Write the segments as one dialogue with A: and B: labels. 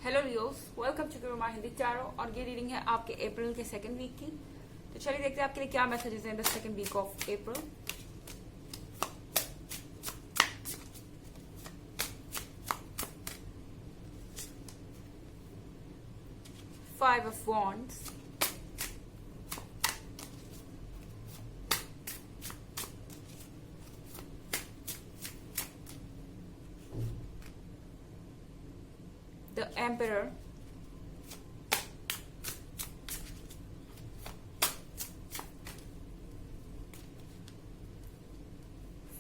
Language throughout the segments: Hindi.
A: Hello Leos, welcome to Guruma Hindi चारो। और ये रीडिंग है आपके अप्रैल के सेकंड वीक की। तो चलिए देखते हैं आपके लिए क्या मैसेजेस हैं the second week of April. Five of wands, the emperor,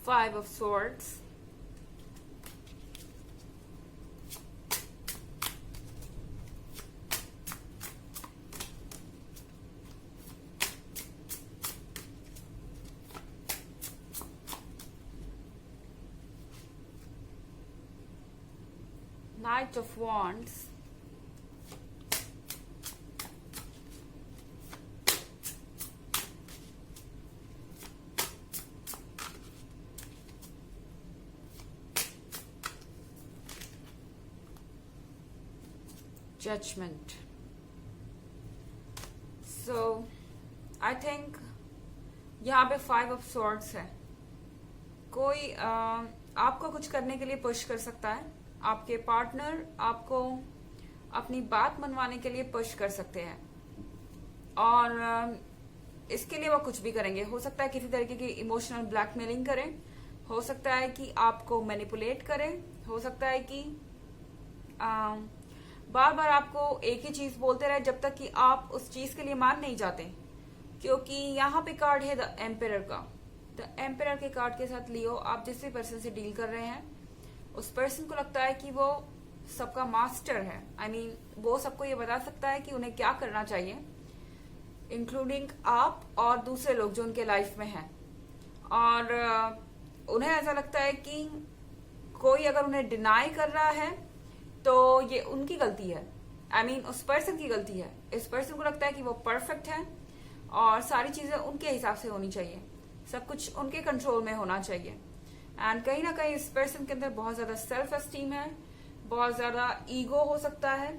A: five of swords, knight of wands, judgment. So I think यहाँ पे फाइव ऑफ swords है। कोई आपको कुछ करने के लिए पुश कर सकता है। आपके पार्टनर आपको अपनी बात मनवाने के लिए पुश कर सकते हैं और इसके लिए वो कुछ भी करेंगे। हो सकता है किसी तरीके की इमोशनल ब्लैकमेलिंग करें, हो सकता है कि आपको मैनिपुलेट करें, हो सकता है कि बार बार आपको एक ही चीज बोलते रहे जब तक कि आप उस चीज के लिए मान नहीं जाते। क्योंकि यहाँ पे कार्ड है द एम्परर का। द एम्परर के कार्ड के साथ लियो, आप जिस भी पर्सन से डील कर रहे हैं उस पर्सन को लगता है कि वो सबका मास्टर है। आई मीन वो सबको ये बता सकता है कि उन्हें क्या करना चाहिए, इंक्लूडिंग आप और दूसरे लोग जो उनके लाइफ में हैं। और उन्हें ऐसा लगता है कि कोई अगर उन्हें डिनाई कर रहा है तो ये उनकी गलती है। आई मीन उस पर्सन की गलती है। इस पर्सन को लगता है कि वो परफेक्ट है और सारी चीजें उनके हिसाब से होनी चाहिए, सब कुछ उनके कंट्रोल में होना चाहिए। एंड कहीं ना कहीं इस पर्सन के अंदर बहुत ज्यादा सेल्फ एस्टीम है, बहुत ज्यादा ईगो हो सकता है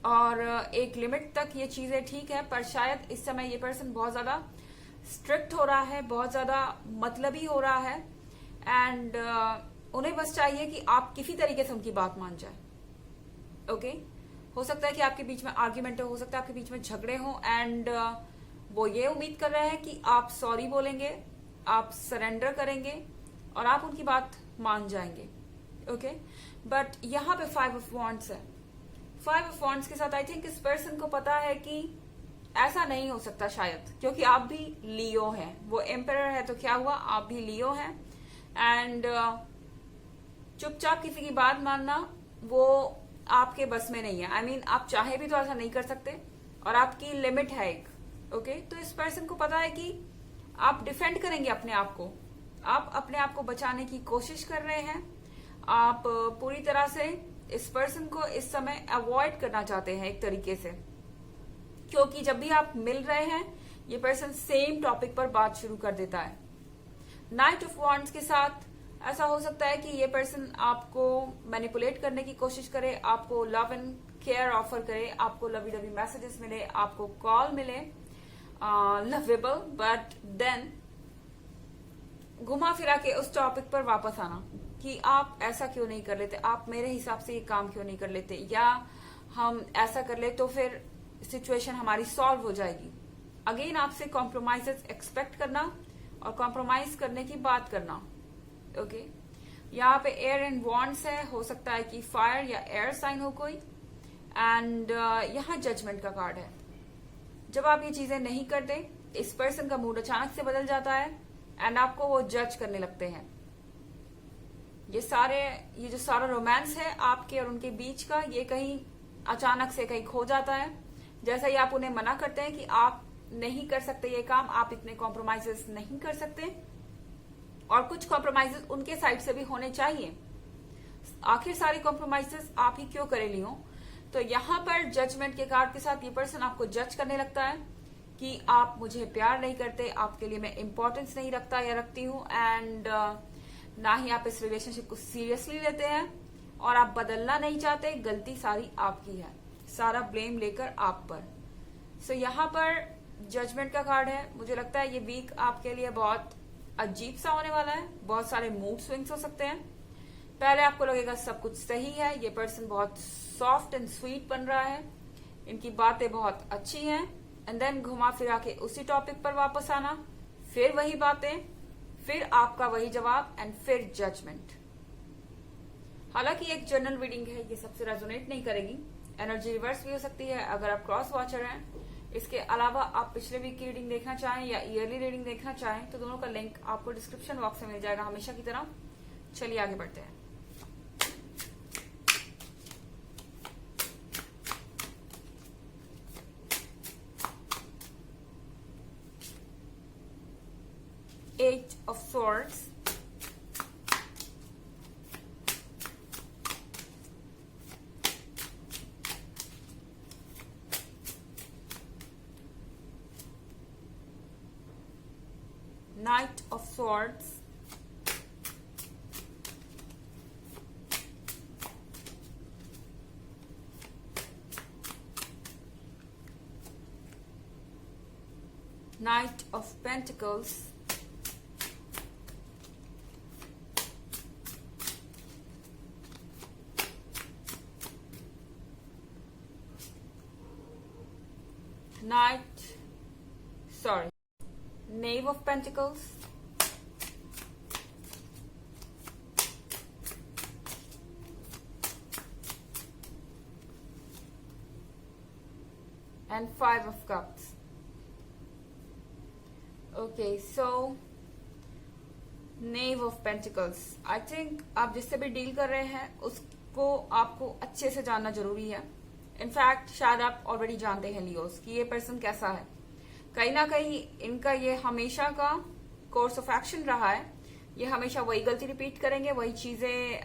A: और एक लिमिट तक ये चीजें ठीक है। पर शायद इस समय ये पर्सन बहुत ज्यादा स्ट्रिक्ट हो रहा है, बहुत ज्यादा मतलबी हो रहा है एंड उन्हें बस चाहिए कि आप किसी तरीके से उनकी बात मान जाए। ओके हो सकता है कि आपके बीच में आर्ग्यूमेंट हो सकता है आपके बीच में झगड़े हो एंड वो ये उम्मीद कर रहे हैं कि आप सॉरी बोलेंगे, आप सरेंडर करेंगे और आप उनकी बात मान जाएंगे। ओके बट यहाँ पे फाइव ऑफ वॉन्ड्स है। फाइव ऑफ वॉन्ड्स के साथ आई थिंक इस पर्सन को पता है कि ऐसा नहीं हो सकता शायद, क्योंकि आप भी लियो हैं। वो एम्परर है तो क्या हुआ, आप भी लियो हैं एंड चुपचाप किसी की बात मानना वो आपके बस में नहीं है। आई मीन आप चाहे भी तो ऐसा नहीं कर सकते और आपकी लिमिट है एक। ओके तो इस पर्सन को पता है कि आप डिफेंड करेंगे अपने आप को, आप अपने आप को बचाने की कोशिश कर रहे हैं। आप पूरी तरह से इस पर्सन को इस समय अवॉइड करना चाहते हैं एक तरीके से, क्योंकि जब भी आप मिल रहे हैं ये पर्सन सेम टॉपिक पर बात शुरू कर देता है। नाइट ऑफ वॉन्ड्स के साथ ऐसा हो सकता है कि ये पर्सन आपको मैनिपुलेट करने की कोशिश करे, आपको लव एंड केयर ऑफर करे, आपको लवी लवी मैसेजेस मिले, आपको कॉल मिले लवेबल, बट देन घुमा फिरा के उस टॉपिक पर वापस आना कि आप ऐसा क्यों नहीं कर लेते, आप मेरे हिसाब से ये काम क्यों नहीं कर लेते, या हम ऐसा कर ले तो फिर सिचुएशन हमारी सॉल्व हो जाएगी। अगेन आपसे कॉम्प्रोमाइजेस एक्सपेक्ट करना और कॉम्प्रोमाइज करने की बात करना। ओके यहाँ पे एयर एंड वॉन्ड्स है, हो सकता है कि फायर या एयर साइन हो कोई एंड यहाँ जजमेंट का कार्ड है। जब आप ये चीजें नहीं करते इस पर्सन का मूड अचानक से बदल जाता है एंड आपको वो जज करने लगते हैं। ये जो सारा रोमांस है आपके और उनके बीच का, ये कहीं अचानक से कहीं खो जाता है। जैसा ही आप उन्हें मना करते हैं कि आप नहीं कर सकते ये काम, आप इतने कॉम्प्रोमाइजेस नहीं कर सकते और कुछ कॉम्प्रोमाइजेस उनके साइड से भी होने चाहिए। आखिर सारी कॉम्प्रोमाइजेस आप ही क्यों करे लियो। तो यहाँ पर जजमेंट के कार्ड के साथ ये पर्सन आपको जज करने लगता है कि आप मुझे प्यार नहीं करते, आपके लिए मैं इंपॉर्टेंस नहीं रखता या रखती हूँ एंड ना ही आप इस रिलेशनशिप को सीरियसली लेते हैं और आप बदलना नहीं चाहते, गलती सारी आपकी है, सारा ब्लेम लेकर आप पर। सो यहाँ पर जजमेंट का कार्ड है। मुझे लगता है ये वीक आपके लिए बहुत अजीब सा होने वाला है, बहुत सारे मूड स्विंग्स हो सकते हैं। पहले आपको लगेगा सब कुछ सही है, ये पर्सन बहुत सॉफ्ट एंड स्वीट बन रहा है, इनकी बातें बहुत अच्छी हैं, एंड देन घुमा फिरा के उसी टॉपिक पर वापस आना, फिर वही बातें, फिर आपका वही जवाब, एंड फिर जजमेंट। हालांकि एक जनरल रीडिंग है, ये सबसे रेजोनेट नहीं करेगी, एनर्जी रिवर्स भी हो सकती है अगर आप क्रॉस वॉचर हैं। इसके अलावा आप पिछले वीक की रीडिंग देखना चाहें या ईयरली रीडिंग देखना चाहें तो दोनों का लिंक आपको डिस्क्रिप्शन बॉक्स में मिल जाएगा हमेशा की तरह। चलिए आगे बढ़ते हैं। Eight of Swords, Knight of Swords, Knight of Pentacles, Knave of Pentacles, and Five of Cups. Okay, so Knave of Pentacles. I think आप जिससे भी डील कर रहे हैं उसको आपको अच्छे से जानना जरूरी है। इनफैक्ट शायद आप ऑलरेडी जानते हैं लियोस कि ये पर्सन कैसा है। कहीं ना कहीं इनका ये हमेशा का कोर्स ऑफ एक्शन रहा है, ये हमेशा वही गलती रिपीट करेंगे, वही चीजें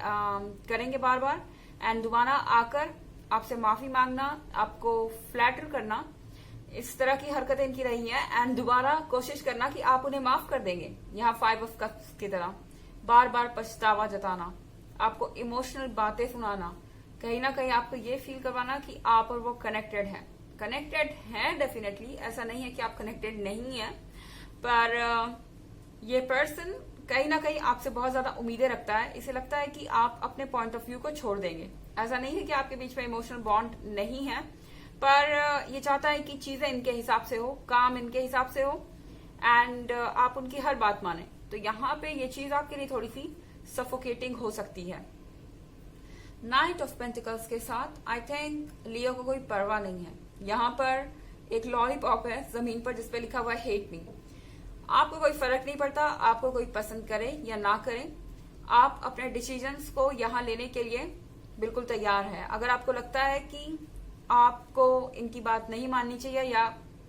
A: करेंगे बार बार, एंड दोबारा आकर आपसे माफी मांगना, आपको फ्लैटर करना, इस तरह की हरकतें इनकी रही हैं, एंड दोबारा कोशिश करना कि आप उन्हें माफ कर देंगे। यहाँ फाइव ऑफ कप्स की तरह बार बार पछतावा जताना, आपको इमोशनल बातें सुनाना, कहीं ना कहीं आपको ये फील करवाना कि आप और वो कनेक्टेड हैं। कनेक्टेड हैं डेफिनेटली, ऐसा नहीं है कि आप कनेक्टेड नहीं है, पर ये पर्सन कहीं ना कहीं आपसे बहुत ज्यादा उम्मीदें रखता है। इसे लगता है कि आप अपने पॉइंट ऑफ व्यू को छोड़ देंगे। ऐसा नहीं है कि आपके बीच में इमोशनल बॉन्ड नहीं है, पर ये चाहता है कि चीजें इनके हिसाब से हो, काम इनके हिसाब से हो, एंड आप उनकी हर बात माने। तो यहाँ पे ये चीज आपके लिए थोड़ी सी सफोकेटिंग हो सकती है। नाइट ऑफ पेंटिकल्स के साथ आई थिंक लियो को कोई परवाह नहीं है। यहाँ पर एक लॉलीपॉप है जमीन पर जिसपे लिखा हुआ है हेट मी। आपको कोई फर्क नहीं पड़ता आपको कोई पसंद करे या ना करे, आप अपने डिसीजंस को यहाँ लेने के लिए बिल्कुल तैयार है। अगर आपको लगता है कि आपको इनकी बात नहीं माननी चाहिए या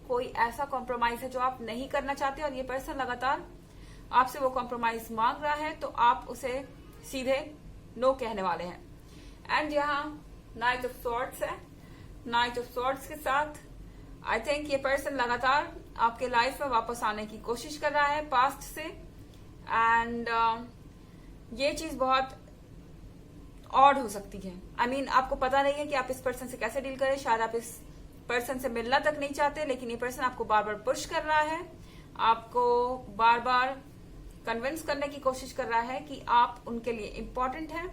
A: कोई ऐसा कॉम्प्रोमाइज है जो आप नहीं करना चाहते और ये पर्सन लगातार आपसे वो कॉम्प्रोमाइज मांग रहा है, तो आप उसे सीधे नो कहने वाले हैं। एंड यहाँ नाइट ऑफ सॉर्ड्स है। नाइट ऑफ सॉर्ड्स के साथ आई थिंक ये पर्सन लगातार आपके लाइफ में वापस आने की कोशिश कर रहा है पास्ट से, एंड ये चीज बहुत ऑड हो सकती है। आई मीन आपको पता नहीं है कि आप इस पर्सन से कैसे डील करें। शायद आप इस पर्सन से मिलना तक नहीं चाहते, लेकिन ये पर्सन आपको बार बार पुश कर रहा है, आपको बार बार कन्विंस करने की कोशिश कर रहा है कि आप उनके लिए इम्पोर्टेंट हैं,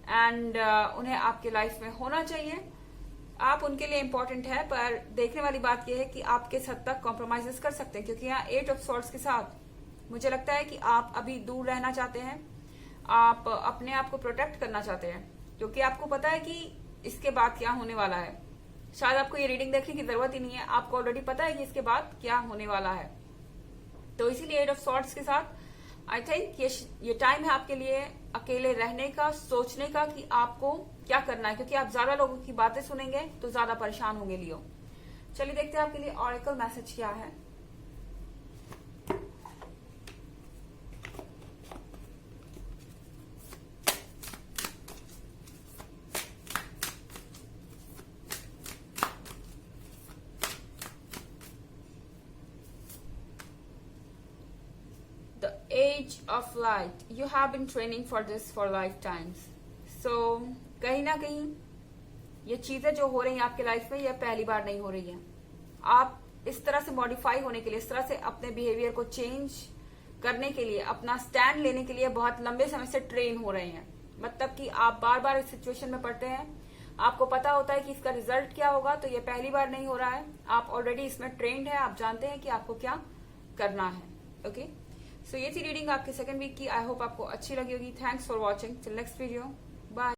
A: एंड उन्हें आपके लाइफ में होना चाहिए। आप उनके लिए इम्पोर्टेंट है, पर देखने वाली बात यह है कि आप किस हद तक कॉम्प्रोमाइजेस कर सकते हैं, क्योंकि यहाँ एट ऑफ सॉर्ड्स के साथ मुझे लगता है कि आप अभी दूर रहना चाहते हैं, आप अपने आप को प्रोटेक्ट करना चाहते हैं, क्योंकि आपको पता है कि इसके बाद क्या होने वाला है। शायद आपको ये रीडिंग देखने की जरूरत ही नहीं है, आपको ऑलरेडी पता है कि इसके बाद क्या होने वाला है। तो इसीलिए एट ऑफ सॉर्ड्स के साथ आई थिंक ये टाइम है आपके लिए अकेले रहने का, सोचने का कि आपको क्या करना है, क्योंकि आप ज्यादा लोगों की बातें सुनेंगे तो ज्यादा परेशान होंगे लियो। चलिए देखते हैं आपके लिए ऑरेकल मैसेज क्या है। Age of Light. You have been training for this for lifetimes. So कहीं ना कहीं ये चीजें जो हो रही हैं आपके लाइफ में, ये पहली बार नहीं हो रही है। आप इस तरह से मॉडिफाई होने के लिए, इस तरह से अपने बिहेवियर को चेंज करने के लिए, अपना स्टैंड लेने के लिए बहुत लंबे समय से ट्रेन हो रहे हैं। मतलब कि आप बार बार इस सिचुएशन में पड़ते हैं, आपको पता होता है कि इसका रिजल्ट क्या होगा, तो ये पहली बार नहीं हो रहा है। आप ऑलरेडी इसमें ट्रेंड है, आप जानते हैं कि आपको क्या करना है। ओके, सो ये थी रीडिंग आपके सेकंड वीक की। आई होप आपको अच्छी लगी होगी। Thanks for watching. Till next video, bye.